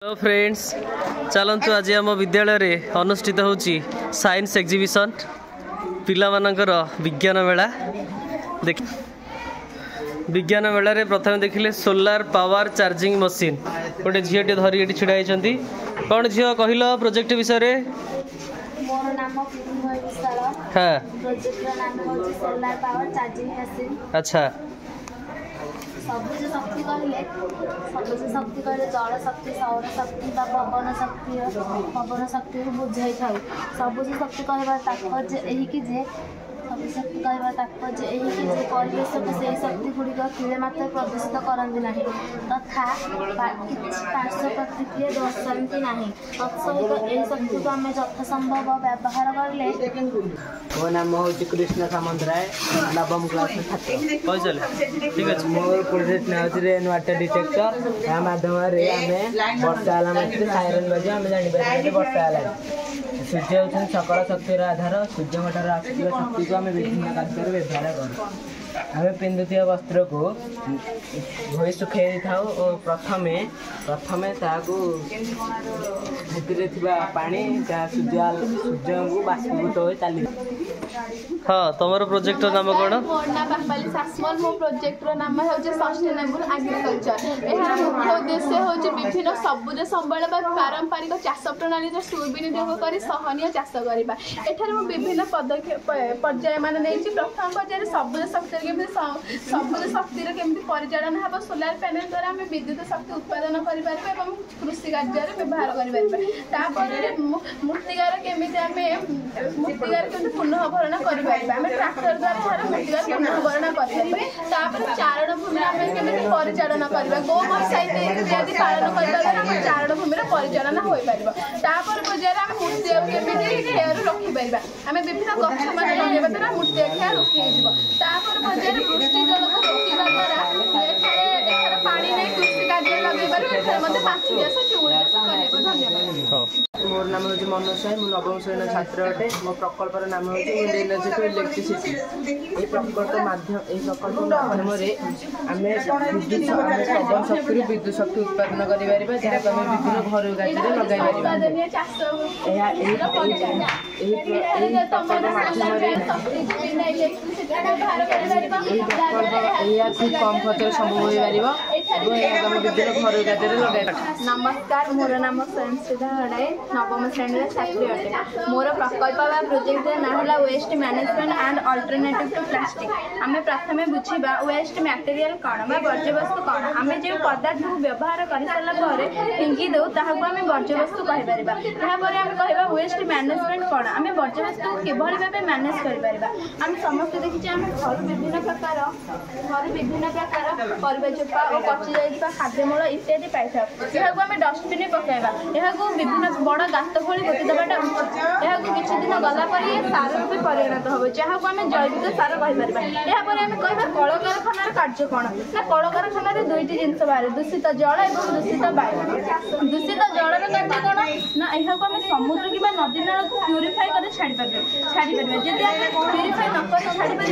Hello friends, चलतु आज आम विद्यालय रे अनुष्ठित होची साइंस एग्जिबिशन पिला मानकर विज्ञान मेला। देख विज्ञान मेला रे प्रथम देखिले सोलार पावर चार्जिंग मशीन गोटे झीटे धरी ये छिड़ा होती। कौन झील कहल प्रोजेक्ट विषय रे? मोर नाम हाँ प्रोजेक्ट नाम होची सोलार पावर चार्जिंग मशीन। अच्छा, सबुज शक्ति कहले जल शक्ति, सौर शक्ति बा पवन शक्ति बुझाई था। सबुज शक्ति कहबार तात्पर्य यही कि जे सबुज शक्ति कहबार तात्पर्य यही कि जे परिवेश को से शक्ति गुड़िक किले मात्र प्रदूषित करती ना तथा किसी पार्श्व प्रतिक्रिया दर्शाती ना। तत्सहित यही शक्ति को आम यथासंभव व्यवहार करें। मो नाम हूँ कृष्ण सामंतराय, नवम क्लास छात्र। ठीक है। मोर प्रोजेक्ट ना होची रेन वाटर डिटेक्टर। या माध्यम रे आमे वर्षा आला मात्रे साइरन बजे आमे जानि पारे वर्षा आला। सूर्य होचन सकल शक्तिर आधार। सूर्यठार आसुवा शक्ति को आमे विभिन्न कार्य व्यवहार करूँ। आमे पिंधुथिया वस्त्र को धोई सुखाई था और प्रथमे ताकू भितरे पानी सूर्य को बाष्पीभूत हो चली। हाँ, तुम प्रोजेक्ट नाम कौन? मोर ना पापाली सासमल। मो प्रोजेक्ट नाम है सस्टेनेबल एग्रीकल्चर। यार मुख्य उद्देश्य हूँ विभिन्न सबुज संबल पारंपरिक चाष प्रणाली सुविनियोग कर सहनीय चाष करवा। एठार मु विभिन्न पदक्षेप पर्याय मान नहीं। प्रथम पर्याय सबुज शक्ति केमती परिचालन हम सोलार पैनल द्वारा आम विद्युत शक्ति उत्पादन कर कृषि कार्य व्यवहार कर। मूर्तिकार केमती पुनः भरण कर ट्राक्टर द्वारा मूर्तिकार पुनः भरण कर। चारण भूमि परिचालन करवा। गो बसाई इत्यादि पालन कर चारण भूमि परिचालन हो पार। पर्याय आम मूर्ति केमी खेयर रखिपर। आम विभिन्न गछ मान लगे द्वारा मूर्ति खेया रोकी पर्याय वृष्टि जल को रोकवा द्वारा पानी नहीं कृषि कार्य लगे पारे। माछ चाष चुंगुड़ी चाष कर। धन्यवाद। मोर नाम हूँ मनोज साई। मुझे नवम श्रेणी छात्र अटे। मो प्रकल्पर नाम हूँ विंड एनर्जी टू इलेक्ट्रिसिटी। ये प्रकल्प माध्यम पवन शक्ति विद्युत शक्ति उत्पादन कर विभिन्न घर कार्य लगे। खूब कम खर्च संभव हो विभिन्न घर कार्य लगे। नमस्कार, मोर नाम स्वयंसिद्धा हड़ाई, नवम श्रेणी छात्री अटे। मोर प्रकल्प व प्रोजेक्ट ना है waste management and alternative to plastic. आम प्रथम बुझा वेस्ट मटेरियल कौन बा वर्ज्यवस्तु कौन। आम जो पदार्थ को व्यवहार कर सारापर फिंगी दौ ताकू आम वर्ज्यवस्तु कहीपर। यापर आम कह वेस्ट मैनेजमेंट कौन। आम वर्ज्यवस्तु किभली भाव मैनेज कर। आम समस्त देखीचे आम घर विभिन्न प्रकार परिवा चोपा और पचि जा खाद्यमूल इत्यादि पाई था। यह आम डस्टबिन पकड़ा। यह विभिन्न बड़ गात खोली पोति देवाटा उचित। यह किसी दिन गलापर सार भी परिणत हो जहाँ को आम जैविक सार कहीपर। यापर आम कह कलकारखानार कार्य कौन ना कलकारखाना दुईटी जिनस बाहर दूषित जल और दूषित वायु। दूषित जलर कार्य कौन ना यह आम समुद्र कि नदी नाल प्यूरीफाई कर छाड़ी पार। जदि आम प्यूरीफाई नक छाड़ी पार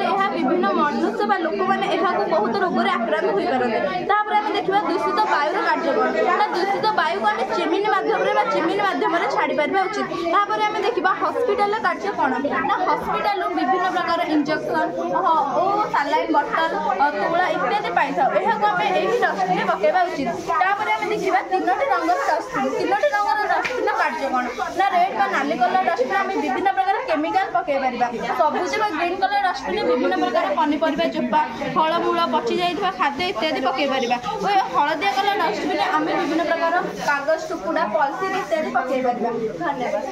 यह विभिन्न मनुष्य बा लोक मैंने बहुत रोग में आक्रांत हो पारते। आम देखा दूषित वायुर कार्य कौन ना दूषित वायु को आम चिमिनी माध्यम छाड़ी पार उचित। तापर आम देखा हस्पिटाल कार्य कौन ना हस्पिटाल विभिन्न प्रकार इंजेक्शन और सालाइन बटल तुला इत्यादि पाई था। यह आम यही डस्टबिन पकड़ा उचित। तापर आम देखा तीनोटी रंगर डस्टबिन कार्य कौन ना रेड बा नाली कलर डस्टबिन आम विभिन्न प्रकार केमिकाल पकई पार। सबुज बा ग्रीन कलर डस्टबिन विभिन्न प्रकार पनीपरिया चोपा फलमूल पचि जा खाद्य इत्यादि पकई पार। और हलदिया कलर डस्टबिन आम विभिन्न प्रकार कागज टुकुड़ा पॉलिथिन इत्यादि पकई पार। धन्यवाद।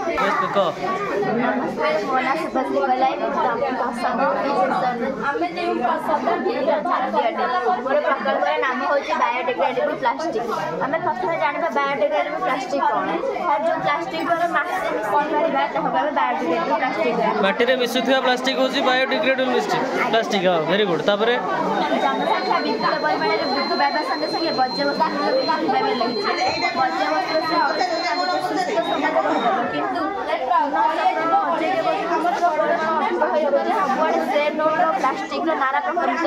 मोर प्रकल्प नाम हूँ बायोडिग्रेडेबल प्लास्टिक। आम प्रथम जाना बायोडिग्रेडेबल प्लास्टिक कौन जो प्लास्टिक द्वारा बायोडिग्रेडेबल प्लास्टिक माटी मिशुवा प्लास्टिक हूँ बायोडिग्रेडेबल प्लास्टिक। हाँ, वेरी गुड। जनसंख्या विपुल परिमाण वृद्धि पाइबा संगे संगे वर्ज्यवस्तु प्लास्टिक नाना प्रभावित हो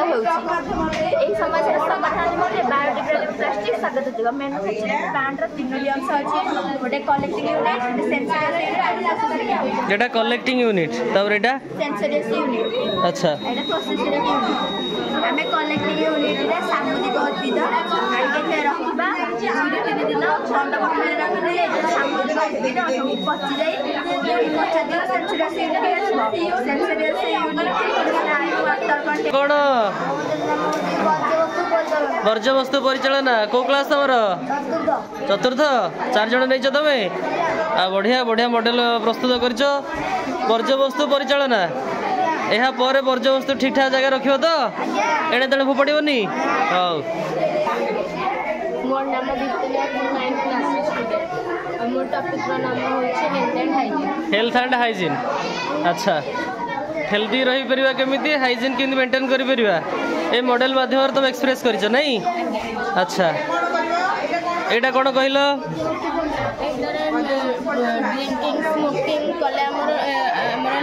समाधान बायोडिग्रेडेबल प्लास्टिक स्वागत होगा मैन्युफैक्चरिंग प्लांट रो तीनोटी अंश अछि गोटे कलेक्टिंग यूनिट सेंसरियस यूनिट जेटा कलेक्टिंग यूनिट तब एटा सेंसरियस यूनिट अच्छा एटा प्रोसेसिंग यूनिट हमें कलेक्टिंग यूनिट रे सामुदायिक उद्भिद आगे के रखबा यूनिट दिन दिन छंड बखले रखले सामुदायिक उद्भिद सब पचि जाई पचा दिन सेंसरियस यूनिट सेंसरियस यूनिट कौन वर्ज्यवस्तु परिचालना को क्लास तुम चतुर्थ 4 जन नहीं तुम बढ़िया बढ़िया मॉडल प्रस्तुत कर वर्ज्यवस्तु परिचालना यहाँ पर वर्ज्यवस्तु ठीक ठाक जगह रख तो एणे तेणे फोपाड़नी हाँ मोर नाम विक्टोरिया 9th क्लास स्टूडेंट मोर टॉपिक रो नाम होछि हेल्थ एंड हाइजीन अच्छा हेल्दी रही परिवा केमिति हाइजीन केमिति मेंटेन करि परिवा ए मॉडल माध्यम तुम एक्सप्रेस करिछ नहीं अच्छा एटा कोन कहिलो ड्रिंकिंग स्मोकिंग कले हमर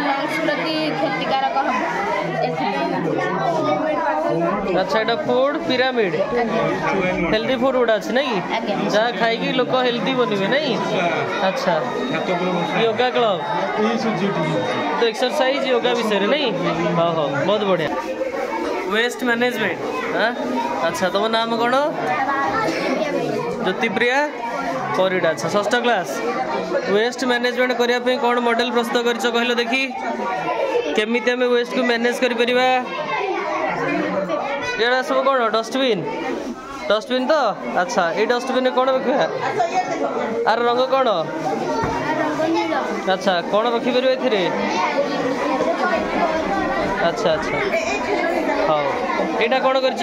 लंग्स प्रति क्षतिकारक हम अच्छा एटा फूड पिरामिड हेल्दी फूड उडा अछि नहीं जा खाई की लोक हेल्दी बनिबे नहीं अच्छा योगा क्लब तो एक्सरसाइज योगा विषय रे नहीं हाँ हाँ बहुत बढ़िया वेस्ट मैनेजमेंट हाँ अच्छा तुम नाम कौन ज्योतिप्रिया परिडा अच्छा 6th क्लास वेस्ट मैनेजमेंट करने कौन मॉडल प्रस्तुत कर कहलो देखी केमिति हमें वेस्ट को मैनेज कर परिबा ये सब कौन डस्टबिन तो अच्छा ये डस्टबिन कौन रखा आर रंग कौन अच्छा कौन रखिपर ए अच्छा अच्छा हाँ यहाँ कौन कर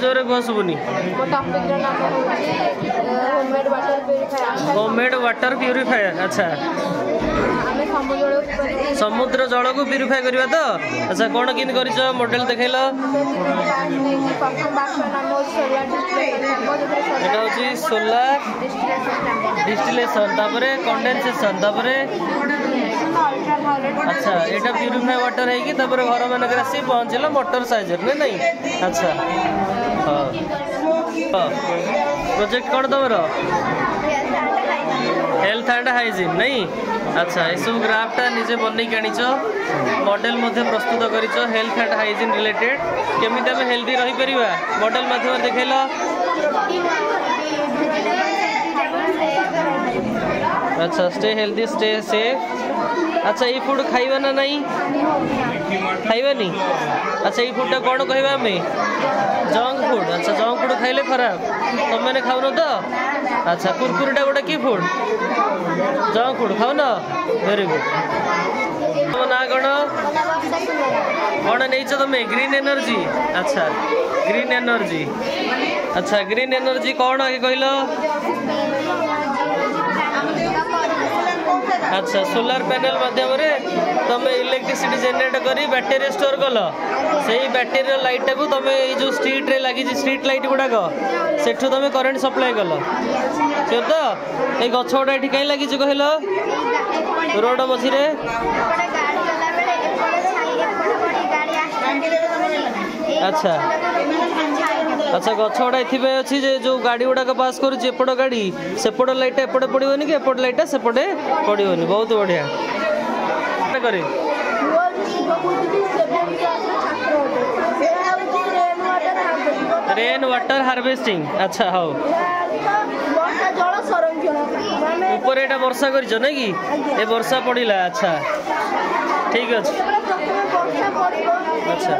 जोरे कह शुभुनी होममेड वाटर प्यूरिफायर अच्छा समुद्र जल को प्यूरिफाई करवा तो अच्छा कौन किन कर मॉडल देखल सोलार डिस्टिलेशन कंडेंसेशन अच्छा यहाँ प्यूरिफाई वाटर है कि घर मानक आसी पहुँचल मोटर साइजर नहीं अच्छा हाँ प्रोजेक्ट कौन तुम हेल्थ एंड हाइजीन नहीं अच्छा ये सब ग्राफटा निजे बन के आनीच मॉडल प्रस्तुत कर हेल्थ एंड हाइजीन रिलेटेड केमिति आम हेल्दी रही परिबा मॉडल माध्यम देखल अच्छा स्टे हेल्दी स्टे सेफ अच्छा ये फूड खाइबा ना नहीं खाइबानी अच्छा ये फूडटा कौन कहवा आम जंक फूड अच्छा जंक फूड खाइले खराब तुम मैंने खाऊन तो अच्छा कुरकुरीटा गोटे की फूड जंक फूड खाऊ न वेरी गुड तुम ना कौन नहीं तुम ग्रीन एनर्जी अच्छा ग्रीन एनर्जी अच्छा ग्रीन एनर्जी कौन आगे कहल अच्छा सोलार पैनल माध्यम तुम इलेक्ट्रिसिटी जनरेट कर बैटेरी स्टोर कल से बैटेरी लाइट टाक तुम जो स्ट्रीट रे लगी स्ट्रीट लाइट गुड़ाक सेठू तुम करेन्ट सप्लाई कल सियोर तो ये गछ गुड़ा ये कहीं लगी कहल रोड मझे अच्छा अच्छा गछ गुड़ा ये अच्छी जो गाड़ी गुड़ाक पास करपट गाड़ी सेपट लाइट एपटे पड़ोनी कि एपट लाइट सेपटे पड़ोनी बहुत बढ़िया करे रेन वाटर हार्वेस्टिंग अच्छा हाँ ऊपर एटा वर्षा कर कि ये वर्षा पड़ा अच्छा ठीक अच्छे अच्छा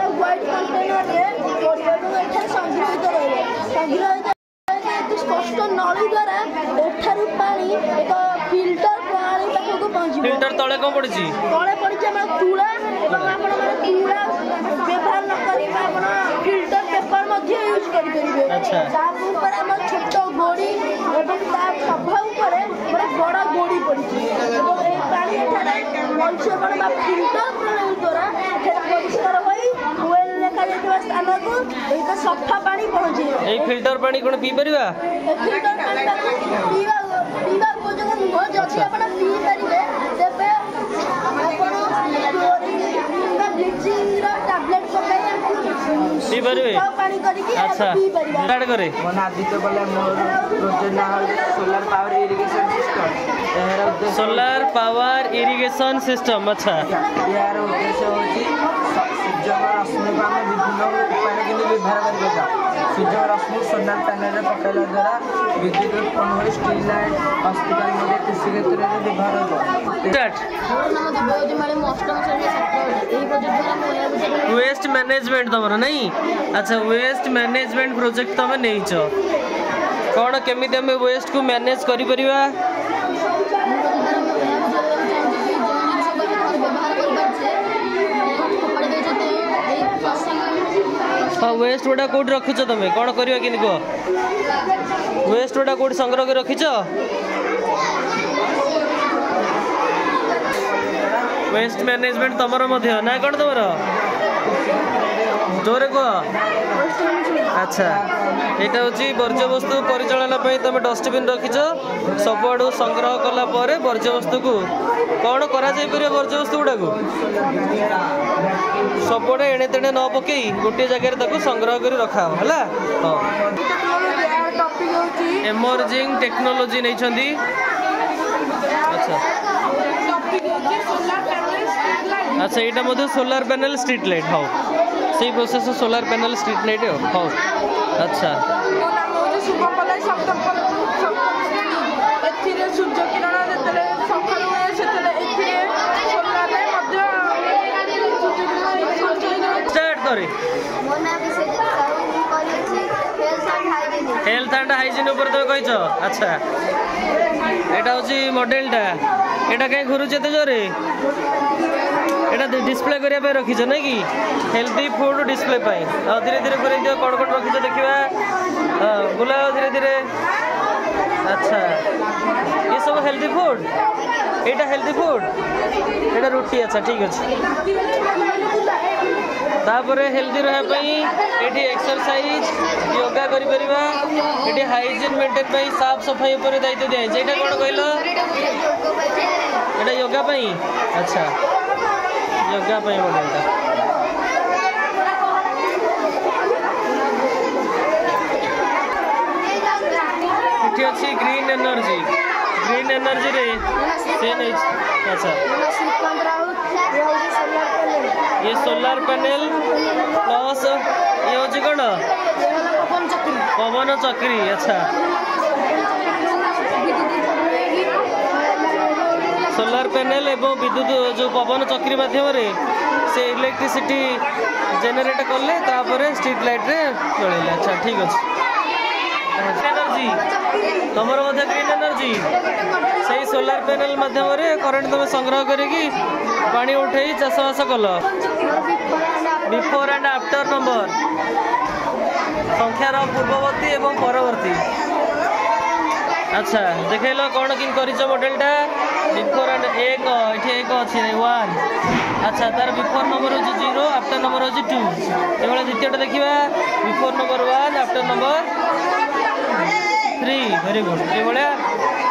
फिल्टर तले कौन पड़ी फिल्टर पेपर यूज करेंगे अच्छा छोट गोड़ी बड़ गोड़ी पड़ी फिल्टर द्वारा परिष्कार स्थान को सफा पानी पहुँचे फिल्टर पानी कौन पी पार फिल्टर पानी पीवा उपयोगी नुह जदि आप पी पारे तेज पी पारे अच्छा स्टार्ट करे मन आदित्य बोले मोर प्रोजेक्ट ना solar power irrigation system solar power irrigation system अच्छा यार उद्देश्य होची सूर्य रश्मि को आम विभिन्न उपाय के व्यवहार करबा सूर्य रश्मि सोलर पैनल रे पकाइला द्वारा विद्युत उत्पन्न हो स्ट्रीट लाइट हॉस्पिटल मध्ये कृषि क्षेत्र रे व्यवहार हो वेस्ट मैनेजमेंट तुम नहीं अच्छा वेस्ट मैनेजमेंट प्रोजेक्ट तुम नहीं कौन केमी आम वेस्ट को मैनेज कर हाँ वेस्ट गुड़ा कौट रखीच तुम कौन कर कह वेस्ट गुड़ा कौट संग्रह कर रखीच वेस्ट मैनेजमेंट तुमर ना कौन तुम जोरे कह अच्छा यहाँ हूँ वर्ज्य वस्तु परिचालन तुम डस्टबिन रखीच सबुआड़ संग्रह कला वर्ज्य वस्तु को कौन कर वर्ज्य वस्तु गुड़ा सबुआड़े एणे तेणे न पकई गोटे जगह संग्रह कर रखा है एमर्जिंग टेक्नोलोजी नहीं अच्छा अच्छा यहाँ मध्य सोलार पैनल स्ट्रीट लाइट हाँ से process solar panel street light हाँ अच्छा स्टार्ट करे हेल्थ एंड हाइजीन ऊपर तो कहीच अच्छा यहाँ हूँ मॉडलटा यहाँ कहीं घुरुचे तो जोरे यहाँ डिस्प्ले करने रखीच ना कि हेल्थी फूड डिस्प्ले धीरे धीरे कर कौन कौन रखीच देखा बुलाओ धीरे धीरे अच्छा ये सब हेल्थी फूड यहाँ हेल्थी फूड यहाँ रुटी अच्छा ठीक अच्छे तापर हेल्थी रही एक्सरसाइज योगा कर हाइजीन मेंटेन साफ सफाई पर दायित्व दिखाई यहाँ कौन कहल यहाँ योगा अच्छा योगा मॉडलटा ये अच्छी ग्रीन एनर्जी रे से नहीं अच्छा ये सोलार पैनल प्लस ये हूँ कौन पवन चक्री अच्छा सोलार पैनल एवं विद्युत जो पवन चक्री माध्यम से इलेक्ट्रिसिटी जेनेरेट कले स्ट्रीट लाइट रे चल अच्छा ठीक अच्छे एनर्जी तुम ग्रीन एनर्जी से सोलार पैनल माध्यम करेन्ट तुम संग्रह करी पानी उठे चाषबास कल बिफोर एंड आफ्टर नंबर संख्यार पूर्ववर्ती एवं परवर्ती अच्छा देखेल कौन कि मॉडलटा बिफोर एंड एक अच्छे 1 अच्छा तार बिफोर नंबर हूँ 0 आफ्टर नंबर हूँ 2 ये द्वितीयटा देखा before number 1 after number 3 very good ये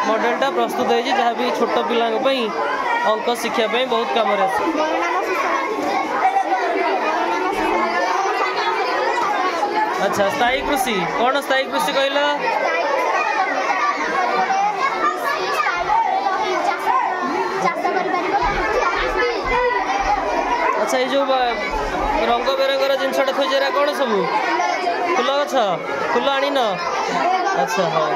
मॉडलटा प्रस्तुत हो जहाँ भी छोट पिलांई अंक शिक्षापी बहुत कम अच्छा स्थायी कृषि कौन स्थायी कृषि कहला अच्छा ये जो रंग बेरंगर जिनसटा थोड़ी जरा कौन सब फूल गछ फूल आन अच्छा हाँ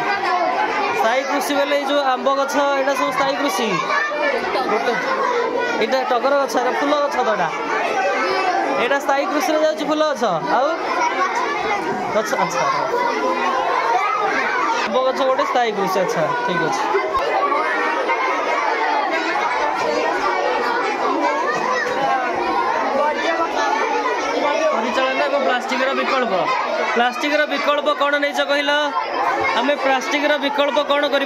स्थायी कृषि बेले जो आंब गछ यहाँ सब स्थायी कृषि गोटे यहाँ टगर गछ फूल गछ तो यहाँ स्थायी कृषि में जाऊँ फूल गछ अच्छा अच्छा आंब गछ गोटे स्थायी कृषि अच्छा ठीक अच्छे प्लास्टिक विकल्प कौन नहीं कहल आम प्लास्टिक विकल्प कौन कर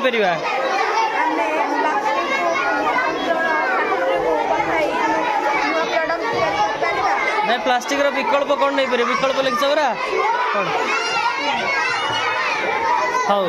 प्लास्टिक विकल्प कौन नहीं पारे विकल्प लिखिछ हाँ